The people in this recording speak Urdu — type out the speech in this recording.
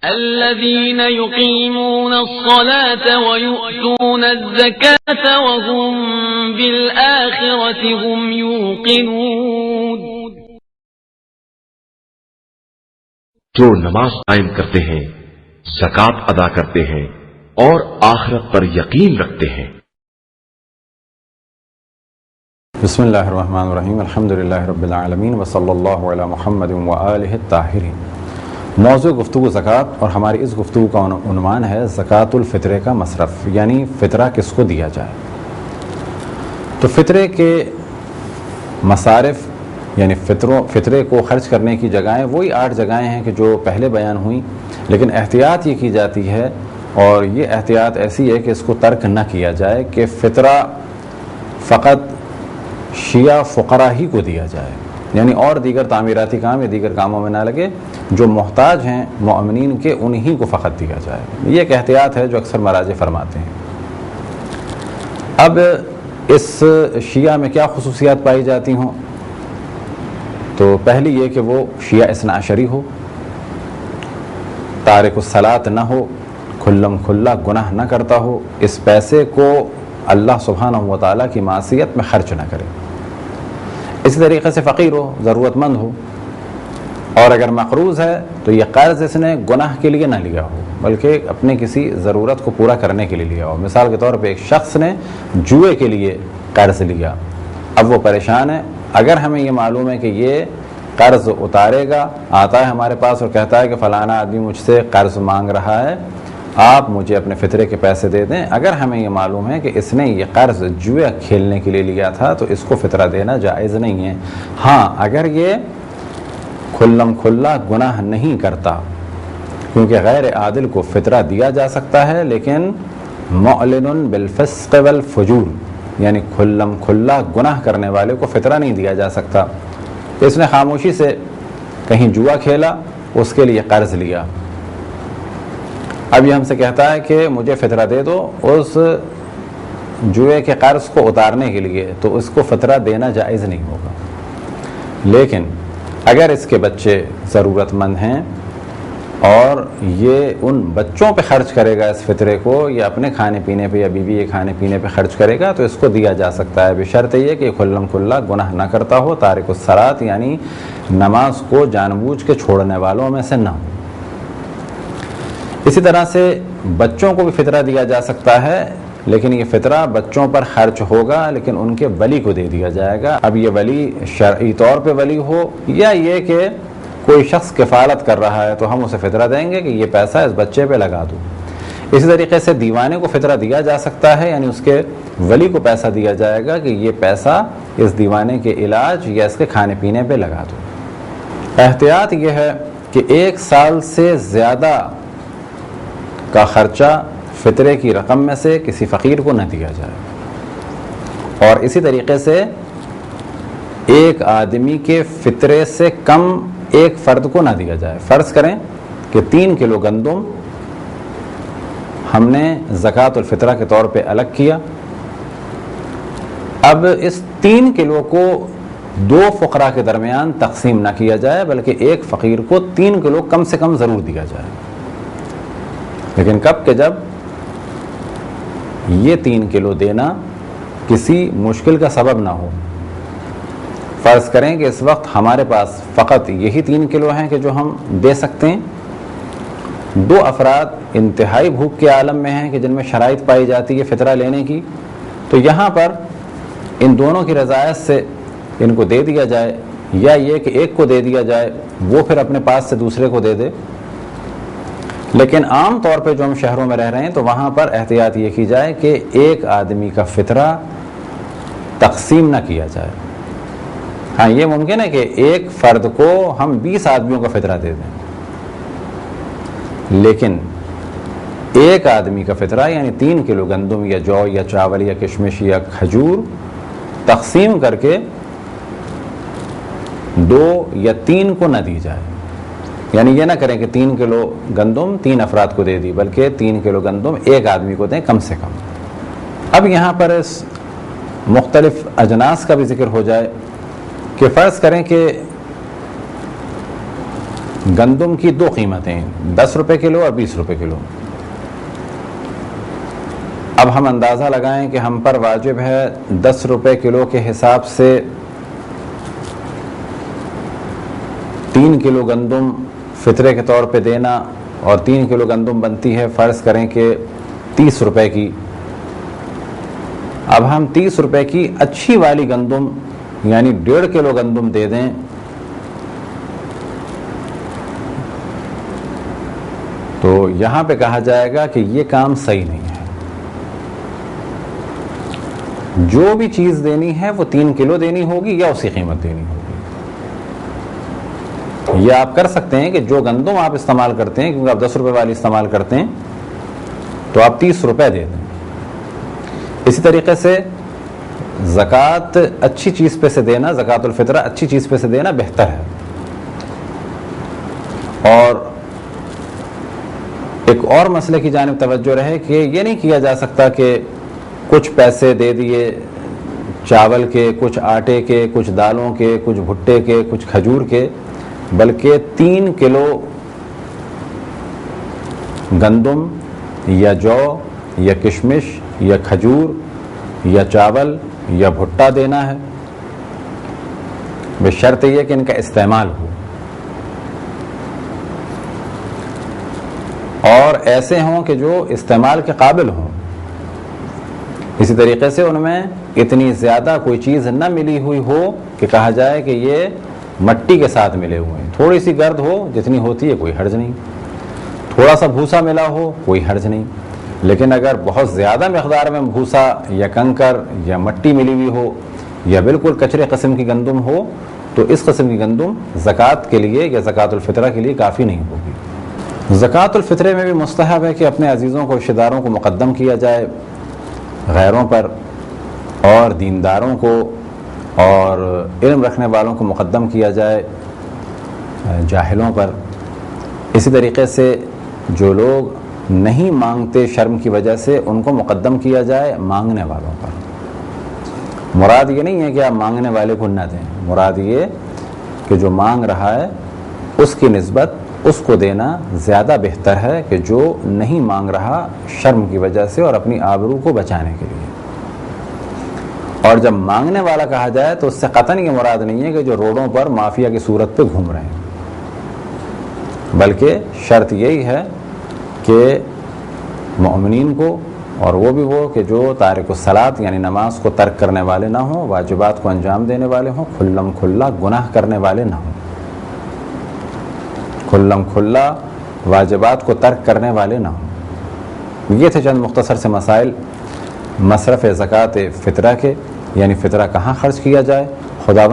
الذين يقيمون الصلاة ويؤتون الزكاة وهم بالآخرة هم يوقنون. جو نماز قائم کرتے ہیں، زکوٰۃ ادا کرتے ہیں اور آخرت پر یقین رکھتے ہیں. بسم اللہ الرحمن الرحیم. الحمدللہ رب العالمین وصلی اللہ علی محمد وآلہ الطاہرین. موضوع گفتگو زکوٰۃ، اور ہماری اس گفتگو کا عنوان ہے زکوٰۃ الفطرے کا مصرف، یعنی فطرہ کس کو دیا جائے. تو فطرے کے مصارف یعنی فطرے کو خرچ کرنے کی جگہیں وہی 8 جگہیں ہیں کہ جو پہلے بیان ہوئیں، لیکن احتیاط یہ کی جاتی ہے، اور یہ احتیاط ایسی ہے کہ اس کو ترک نہ کیا جائے کہ فطرہ فقط شیعہ فقراء ہی کو دیا جائے، یعنی اور دیگر تعمیراتی کام یا دیگر کاموں میں نہ لگے، جو محتاج ہیں مؤمنین کے انہی کو فقط دیا جائے. یہ ایک احتیاط ہے جو اکثر مراجع فرماتے ہیں. اب اس شیعہ میں کیا خصوصیات پائی جاتی ہوں؟ تو پہلی یہ کہ وہ شیعہ اثنا عشری ہو، تارک الصلاۃ نہ ہو، کھلم کھلا گناہ نہ کرتا ہو، اس پیسے کو اللہ سبحانہ و تعالیٰ کی معصیت میں خرچ نہ کرے. اسی طریقے سے فقیر ہو، ضرورت مند ہو، اور اگر مقروض ہے تو یہ قرض اس نے گناہ کے لیے نہ لیا ہو بلکہ اپنے کسی ضرورت کو پورا کرنے کے لیے لیا ہو. مثال کے طور پہ ایک شخص نے جوئے کے لیے قرض لیا، اب وہ پریشان ہے. اگر ہمیں یہ معلوم ہے کہ یہ قرض اتارے گا، آتا ہے ہمارے پاس اور کہتا ہے کہ فلانا آدمی مجھ سے قرض مانگ رہا ہے، آپ مجھے اپنے فطرے کے پیسے دے دیں، اگر ہمیں یہ معلوم ہے کہ اس نے یہ قرض جوئے کھیلنے کے لیے لیا تھا تو اس کو فطرہ دینا جائز نہیں ہے. ہاں اگر یہ کھلم کھلا گناہ نہیں کرتا، کیونکہ غیر عادل کو فطرہ دیا جا سکتا ہے، لیکن معلن بالفسق والفجور یعنی کھلم کھلا گناہ کرنے والے کو فطرہ نہیں دیا جا سکتا. اس نے خاموشی سے کہیں جوا کھیلا، اس کے لیے قرض لیا، اب یہ ہم سے کہتا ہے کہ مجھے فطرہ دے دو اس جوئے کے قرض کو اتارنے کے لیے، تو اس کو فطرہ دینا جائز نہیں ہوگا. لیکن اگر اس کے بچے ضرورت مند ہیں اور یہ ان بچوں پہ خرچ کرے گا اس فطرے کو، یا اپنے کھانے پینے پہ یا بیوی کے کھانے پینے پہ خرچ کرے گا، تو اس کو دیا جا سکتا ہے، بشرط یہ کہ کھلم کھلا گناہ نہ کرتا ہو، تارک الصلاۃ یعنی نماز کو جان بوجھ کے چھوڑنے والوں میں سے نہ ہو. اسی طرح سے بچوں کو بھی فطرہ دیا جا سکتا ہے، لیکن یہ فطرہ بچوں پر خرچ ہوگا لیکن ان کے ولی کو دے دیا جائے گا. اب یہ ولی شرعی طور پہ ولی ہو یا یہ کہ کوئی شخص کفالت کر رہا ہے تو ہم اسے فطرہ دیں گے کہ یہ پیسہ اس بچے پہ لگا دو. اسی طریقے سے دیوانے کو فطرہ دیا جا سکتا ہے، یعنی اس کے ولی کو پیسہ دیا جائے گا کہ یہ پیسہ اس دیوانے کے علاج یا اس کے کھانے پینے پہ لگا دو. احتیاط یہ ہے کہ 1 سال سے زیادہ کا خرچہ فطرے کی رقم میں سے کسی فقیر کو نہ دیا جائے، اور اسی طریقے سے ایک آدمی کے فطرے سے کم ایک فرد کو نہ دیا جائے. فرض کریں کہ 3 کلو گندم ہم نے زکوٰۃ الفطرہ کے طور پہ الگ کیا، اب اس 3 کلو کو 2 فقراء کے درمیان تقسیم نہ کیا جائے بلکہ ایک فقیر کو 3 کلو کم سے کم ضرور دیا جائے. لیکن کب کہ جب یہ 3 کلو دینا کسی مشکل کا سبب نہ ہو. فرض کریں کہ اس وقت ہمارے پاس فقط یہی 3 کلو ہیں کہ جو ہم دے سکتے ہیں، 2 افراد انتہائی بھوک کے عالم میں ہیں کہ جن میں شرائط پائی جاتی ہے فطرہ لینے کی، تو یہاں پر ان دونوں کی رضایت سے ان کو دے دیا جائے، یا یہ کہ ایک کو دے دیا جائے وہ پھر اپنے پاس سے دوسرے کو دے دے. لیکن عام طور پہ جو ہم شہروں میں رہ رہے ہیں تو وہاں پر احتیاط یہ کی جائے کہ ایک آدمی کا فطرہ تقسیم نہ کیا جائے. ہاں یہ ممکن ہے کہ ایک فرد کو ہم 20 آدمیوں کا فطرہ دے دیں، لیکن ایک آدمی کا فطرہ یعنی 3 کلو گندم یا جو یا چاول یا کشمش یا کھجور تقسیم کر کے 2 یا 3 کو نہ دی جائے. یعنی یہ نہ کریں کہ 3 کلو گندم 3 افراد کو دے دی، بلکہ 3 کلو گندم ایک آدمی کو دیں کم سے کم. اب یہاں پر اس مختلف اجناس کا بھی ذکر ہو جائے کہ فرض کریں کہ گندم کی دو قیمتیں، 10 روپے کلو اور 20 روپے کلو. اب ہم اندازہ لگائیں کہ ہم پر واجب ہے 10 روپے کلو کے حساب سے 3 کلو گندم فطرے کے طور پہ دینا، اور 3 کلو گندم بنتی ہے فرض کریں کہ 30 روپے کی. اب ہم 30 روپے کی اچھی والی گندم یعنی 1.5 کلو گندم دے دیں تو یہاں پہ کہا جائے گا کہ یہ کام صحیح نہیں ہے. جو بھی چیز دینی ہے وہ 3 کلو دینی ہوگی یا اسی قیمت دینی ہوگی. یہ آپ کر سکتے ہیں کہ جو گندم آپ استعمال کرتے ہیں، کیونکہ آپ 10 روپے والی استعمال کرتے ہیں، تو آپ 30 روپے دے دیں. اسی طریقے سے زکوٰۃ اچھی چیز پہ سے دینا، زکوٰۃ الفطرہ اچھی چیز پہ سے دینا بہتر ہے. اور ایک اور مسئلے کی جانب توجہ رہے کہ یہ نہیں کیا جا سکتا کہ کچھ پیسے دے دیے چاول کے، کچھ آٹے کے، کچھ دالوں کے، کچھ بھٹے کے، کچھ کھجور کے، بلکہ 3 کلو گندم یا جو یا کشمش یا کھجور یا چاول یا بھٹا دینا ہے، بشرط یہ کہ ان کا استعمال ہو، اور ایسے ہوں کہ جو استعمال کے قابل ہوں. اسی طریقے سے ان میں اتنی زیادہ کوئی چیز نہ ملی ہوئی ہو کہ کہا جائے کہ یہ مٹی کے ساتھ ملے ہوئے ہیں. تھوڑی سی گرد ہو جتنی ہوتی ہے کوئی حرج نہیں، تھوڑا سا بھوسا ملا ہو کوئی حرج نہیں. لیکن اگر بہت زیادہ مقدار میں بھوسا یا کنکر یا مٹی ملی ہوئی ہو یا بالکل کچرے قسم کی گندم ہو تو اس قسم کی گندم زکوٰۃ کے لیے یا زکوٰۃ الفطرہ کے لیے کافی نہیں ہوگی. زکوٰۃ الفطرے میں بھی مستحب ہے کہ اپنے عزیزوں کو، رشتہ داروں کو مقدم کیا جائے غیروں پر، اور دینداروں کو اور علم رکھنے والوں کو مقدم کیا جائے جاہلوں پر. اسی طریقے سے جو لوگ نہیں مانگتے شرم کی وجہ سے ان کو مقدم کیا جائے مانگنے والوں پر. مراد یہ نہیں ہے کہ آپ مانگنے والے کو نہ دیں، مراد یہ کہ جو مانگ رہا ہے اس کی نسبت اس کو دینا زیادہ بہتر ہے کہ جو نہیں مانگ رہا شرم کی وجہ سے اور اپنی آبرو کو بچانے کے لیے. اور جب مانگنے والا کہا جائے تو اس سے قطعاً یہ مراد نہیں ہے کہ جو روڈوں پر مافیا کی صورت پہ گھوم رہے ہیں، بلکہ شرط یہی ہے کہ مومنین کو، اور وہ بھی وہ کہ جو تارک الصلاۃ یعنی نماز کو ترک کرنے والے نہ ہوں، واجبات کو انجام دینے والے ہوں، کھلم کھلا گناہ کرنے والے نہ ہوں، کھلم کھلا واجبات کو ترک کرنے والے نہ ہوں. یہ تھے چند مختصر سے مسائل مصرف زکوٰۃ فطرہ کے، یعنی فطرہ کہاں خرچ کیا جائے. خداوند